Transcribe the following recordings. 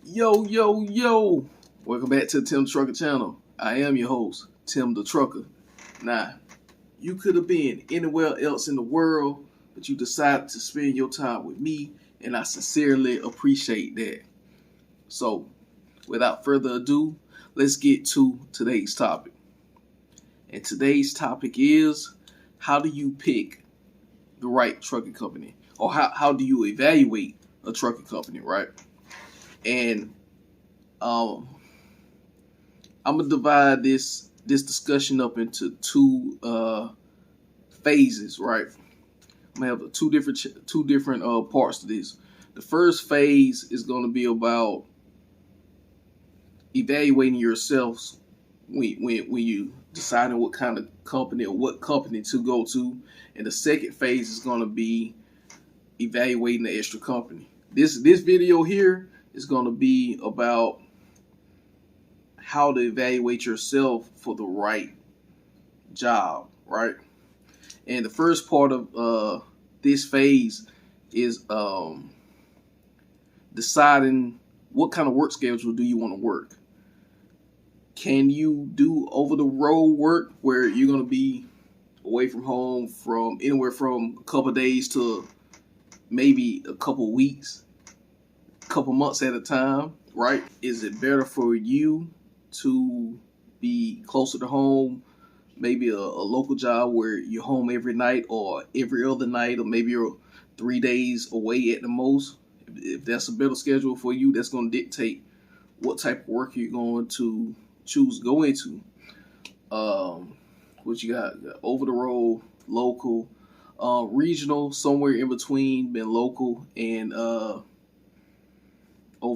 Yo, yo, yo. Welcome back to the Tim the Trucker channel. I am your host, Tim the Trucker. Now, you could have been anywhere else in the world, but you decided to spend your time with me, and I sincerely appreciate that. So, without further ado, let's get to today's topic. And today's topic is, how do you pick the right trucking company? Or how do you evaluate a trucking company, right? And um, I'm gonna divide this discussion up into two phases, right? I'm gonna have two different parts to this. The first phase is gonna be about evaluating yourselves when you deciding what kind of company or what company to go to, and the second phase is gonna be evaluating the extra company. This video here is gonna be about how to evaluate yourself for the right job, right? And the first part of this phase is deciding what kind of work schedule do you want to work. Can you do over the road work where you're going to be away from home from anywhere from a couple of days to maybe a couple of weeks, a couple months at a time, right? Is it better for you to be closer to home, maybe a local job where you're home every night or every other night, or maybe you're 3 days away at the most? If that's a better schedule for you, that's going to dictate what type of work you're going to choose to go into. What you got? Over the road, local, regional, somewhere in between, been local and over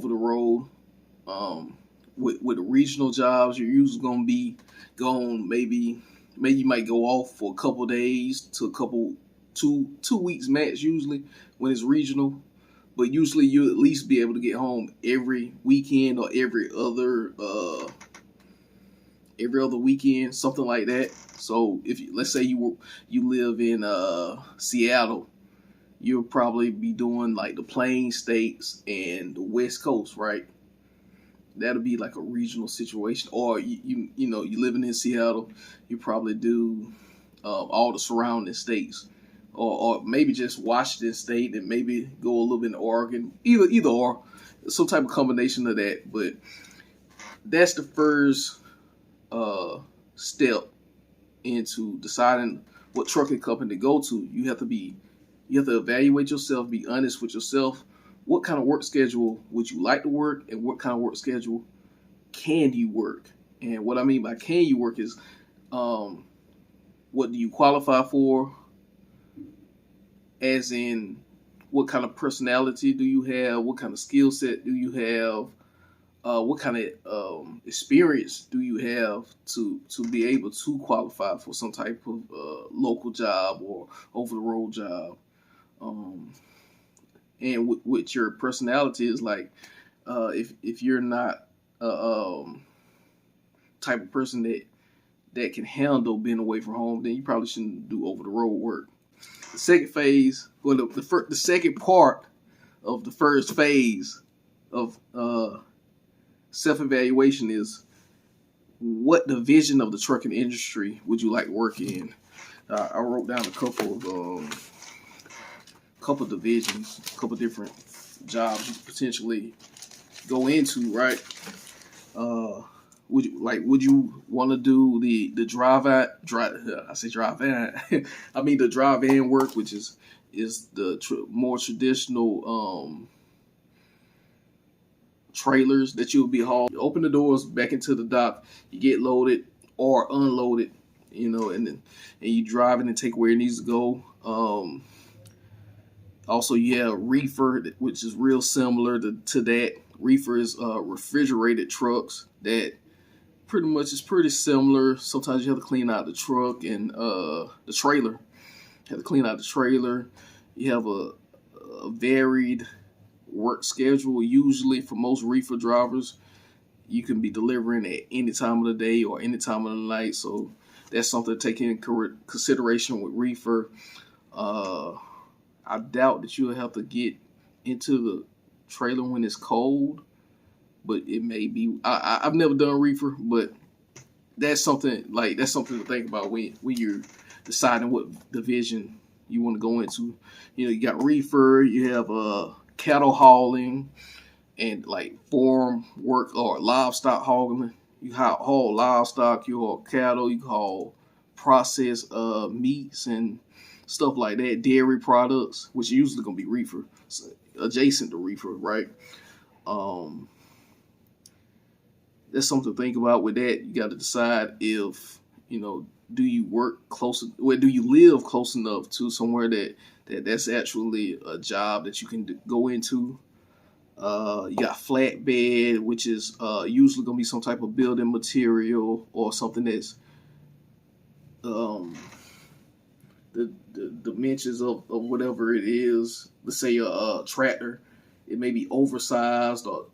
the road. With the regional jobs, you're usually going to be gone maybe you might go off for a couple days to a couple 2 weeks max usually when it's regional, but usually you'll at least be able to get home every weekend or every other weekend, something like that. So if let's say you live in Seattle, you'll probably be doing like the Plain States and the West Coast, right? That'll be like a regional situation. Or you living in Seattle, you probably do all the surrounding states, or maybe just Washington State and maybe go a little bit in Oregon. Either or, some type of combination of that. But that's the first step into deciding what trucking company to go to. You have to evaluate yourself, be honest with yourself. What kind of work schedule would you like to work, and what kind of work schedule can you work? And what I mean by can you work is, what do you qualify for? As in, what kind of personality do you have? What kind of skill set do you have? What kind of experience do you have to be able to qualify for some type of local job or over the road job? And with your personality is like, if you're not a type of person that can handle being away from home, then you probably shouldn't do over the road work. The second phase, well, the second part of the first phase of self evaluation is, what division of the trucking industry would you like to work in? I wrote down a couple divisions, a couple different jobs you could potentially go into, right? Would you want to do the drive in? I mean the drive in work, which is the more traditional trailers that you'll be hauled. You open the doors back into the dock, you get loaded or unloaded, and you drive it and take where it needs to go. Also, you have reefer, which is real similar to that. Reefer is refrigerated trucks that pretty much is pretty similar. Sometimes you have to clean out the truck and the trailer. You have to clean out the trailer. You have a varied work schedule. Usually, for most reefer drivers, you can be delivering at any time of the day or any time of the night. So that's something to take into consideration with reefer. I doubt that you'll have to get into the trailer when it's cold. but it may be. I've never done reefer, but that's something to think about when you're deciding what division you want to go into. You got reefer, you have cattle hauling, and like farm work or livestock hauling. You haul livestock, you haul cattle, you haul processed meats and stuff like that, dairy products, which are usually gonna be reefer, adjacent to reefer, right? Um, that's something to think about with that. You got to decide if do you work close, or do you live close enough to somewhere that's actually a job that you can go into. You got flatbed, which is usually gonna be some type of building material or something that's um, the dimensions of whatever it is. Let's say a tractor, it may be oversized or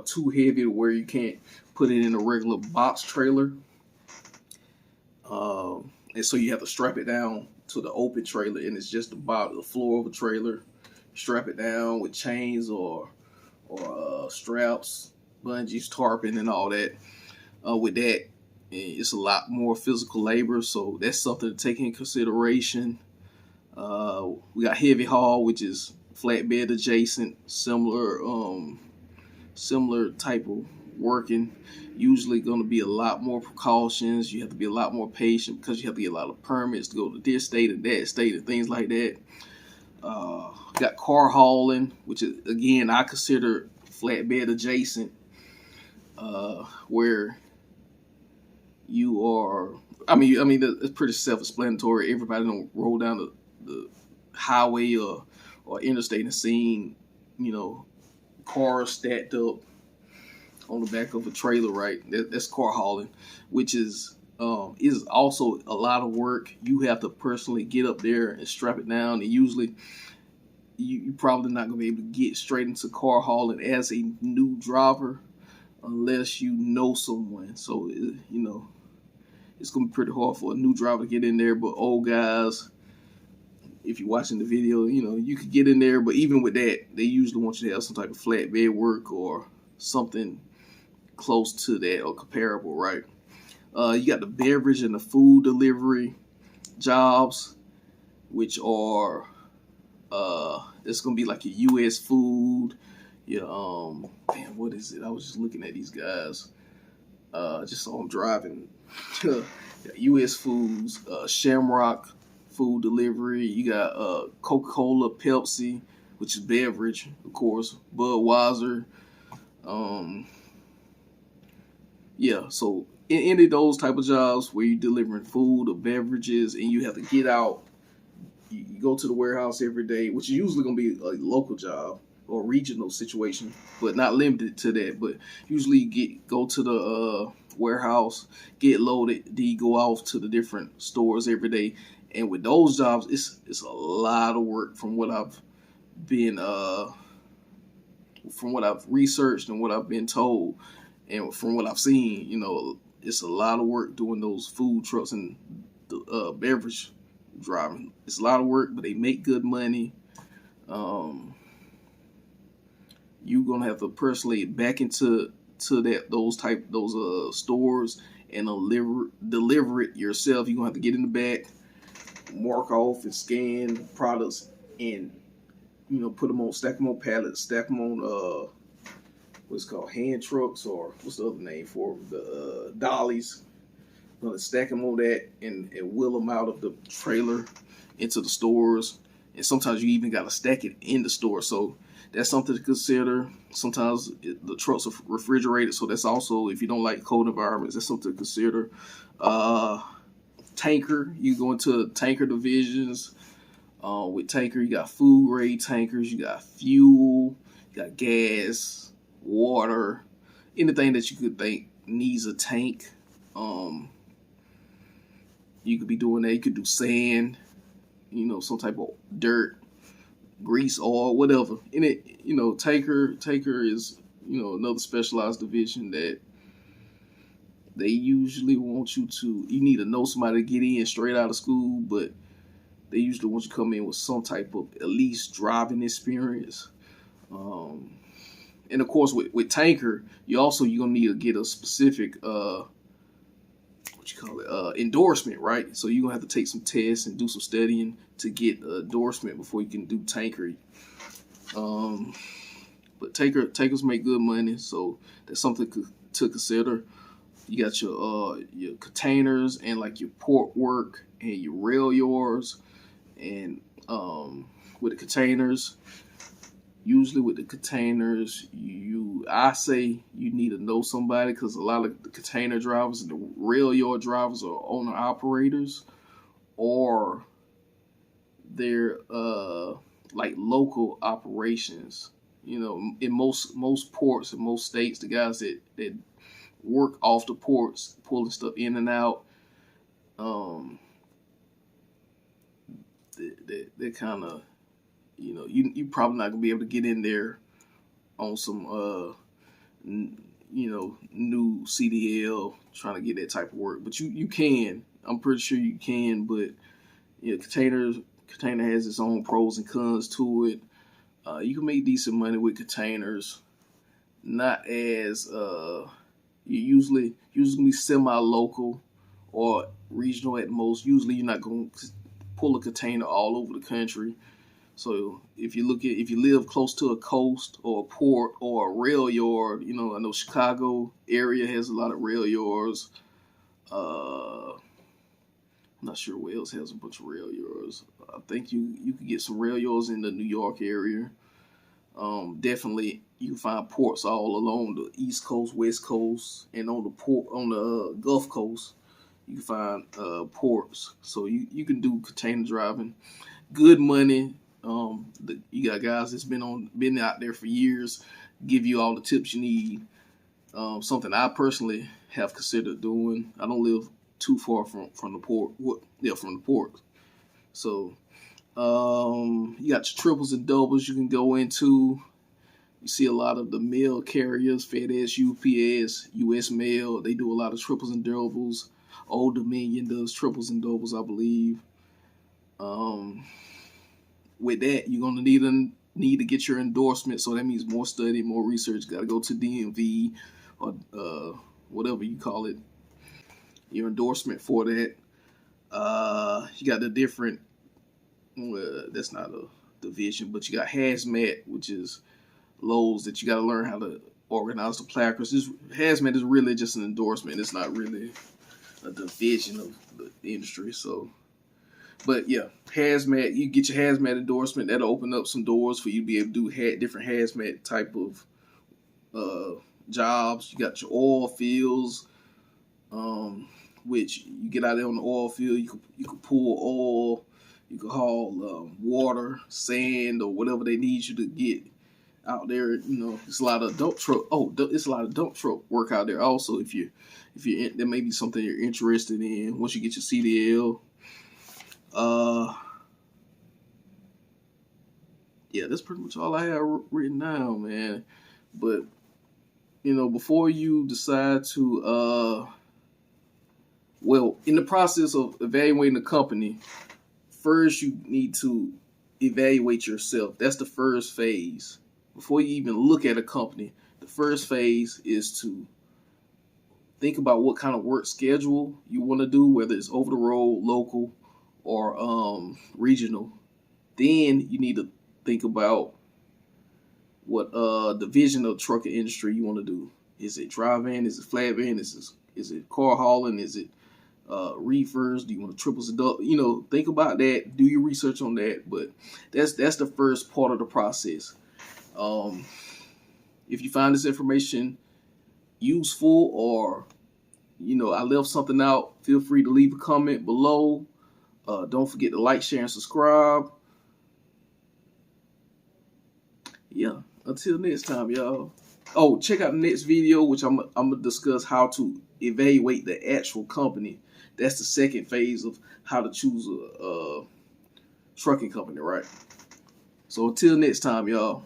too heavy to where you can't put it in a regular box trailer. And so you have to strap it down to the open trailer, and it's just about the floor of a trailer. Strap it down with chains or straps, bungees, tarping, and all that. With that, it's a lot more physical labor, so that's something to take in consideration. We got heavy haul, which is flatbed adjacent, similar type of working. Usually going to be a lot more precautions. You have to be a lot more patient because you have to get a lot of permits to go to this state and that state and things like that. Got car hauling, which is, again, I consider flatbed adjacent, where you are. I mean, it's pretty self-explanatory. Everybody don't roll down the highway or interstate and seeing, cars stacked up on the back of a trailer, right? That's car hauling, which is also a lot of work. You have to personally get up there and strap it down, and usually you're probably not going to be able to get straight into car hauling as a new driver unless you know someone. So, it's going to be pretty hard for a new driver to get in there. But old guys, if you're watching the video, you could get in there. But even with that, they usually want you to have some type of flatbed work or something close to that or comparable, right? You got the beverage and the food delivery jobs, which are it's gonna be like your U.S. food. What is it? I was just looking at these guys. Just so I'm driving. U.S. Foods, Shamrock Food Delivery. You got Coca-Cola, Pepsi, which is beverage, of course. Budweiser. So in any of those type of jobs where you're delivering food or beverages and you have to get out, you go to the warehouse every day, which is usually going to be a local job or regional situation, but not limited to that. But usually you go to the warehouse, get loaded, then you go off to the different stores every day. And with those jobs, it's a lot of work from what I've been from what I've researched and what I've been told. And from what I've seen, it's a lot of work doing those food trucks and the beverage driving. It's a lot of work, but they make good money. You're gonna have to personally back into those stores and deliver it yourself. You're gonna have to get in the back, mark off and scan products, and put them on, stack them on pallets, stack them on what's called hand trucks, or what's the other name for them? The dollies. I'm gonna stack them on that and wheel them out of the trailer into the stores. And sometimes you even gotta stack it in the store. So that's something to consider. Sometimes the trucks are refrigerated, so that's also, if you don't like cold environments, that's something to consider. Tanker, you go into tanker divisions. With tanker, you got food grade tankers, you got fuel, you got gas, water, anything that you could think needs a tank. You could be doing that. You could do sand, some type of dirt, grease, oil, whatever. And tanker is, another specialized division that they usually want you need to know somebody to get in straight out of school, but they usually want you to come in with some type of at least driving experience. And of course, with tanker, you're gonna need to get a specific endorsement, right? So you're gonna have to take some tests and do some studying to get endorsement before you can do tanker. But tankers make good money, so that's something to consider. You got your containers and like your port work and your rail yards, and with the containers. Usually with the containers, I say you need to know somebody, because a lot of the container drivers and the rail yard drivers are owner operators, or they're like local operations. You know, in most ports in most states, the guys that work off the ports, pulling stuff in and out, they kind of, you probably not gonna be able to get in there on some new CDL trying to get that type of work. But you can. I'm pretty sure you can. But container has its own pros and cons to it. You can make decent money with containers. Not as you usually be semi-local or regional at most. Usually you're not going to pull a container all over the country. So if you live close to a coast or a port or a rail yard, I know Chicago area has a lot of rail yards. I'm not sure where else has a bunch of rail yards. I think you could get some rail yards in the New York area. Definitely you can find ports all along the East Coast, West Coast, and on the Gulf Coast. You can find ports, so you can do container driving. Good money. You got guys that's been out there for years, give you all the tips you need. Something I personally have considered doing. I don't live too far from the port. From the port. So you got your triples and doubles you can go into. You see a lot of the mail carriers, FedEx, UPS, US Mail. They do a lot of triples and doubles. Old Dominion does triples and doubles, I believe. With that, you're gonna need to get your endorsement. So that means more study, more research. Got to go to DMV or whatever you call it. Your endorsement for that. You got the different. Well, that's not a division, but you got hazmat, which is loads that you got to learn how to organize the placards. Hazmat is really just an endorsement. It's not really a division of the industry. So. But yeah, hazmat, you get your hazmat endorsement. That'll open up some doors for you to be able to do different hazmat type of jobs. You got your oil fields, which you get out there on the oil field. You can pull oil, you can haul water, sand, or whatever they need you to get out there. It's a lot of dump truck. It's a lot of dump truck work out there. Also, if you there may be something you're interested in once you get your CDL. Yeah, that's pretty much all I have written down, man. But before you decide to in the process of evaluating the company, first you need to evaluate yourself. That's the first phase. Before you even look at a company, the first phase is to think about what kind of work schedule you want to do, whether it's over the road, local, or regional. Then you need to think about what division of the trucking industry you want to do. Is it dry van? Is it flat van? Is it car hauling? Is it reefers? Do you want to triples and doubles? Think about that. Do your research on that. But that's the first part of the process. If you find this information useful, or I left something out, feel free to leave a comment below. Don't forget to like, share, and subscribe. Yeah, until next time, y'all. Oh, check out the next video, which I'm gonna discuss how to evaluate the actual company. That's the second phase of how to choose a trucking company, right? So until next time, y'all.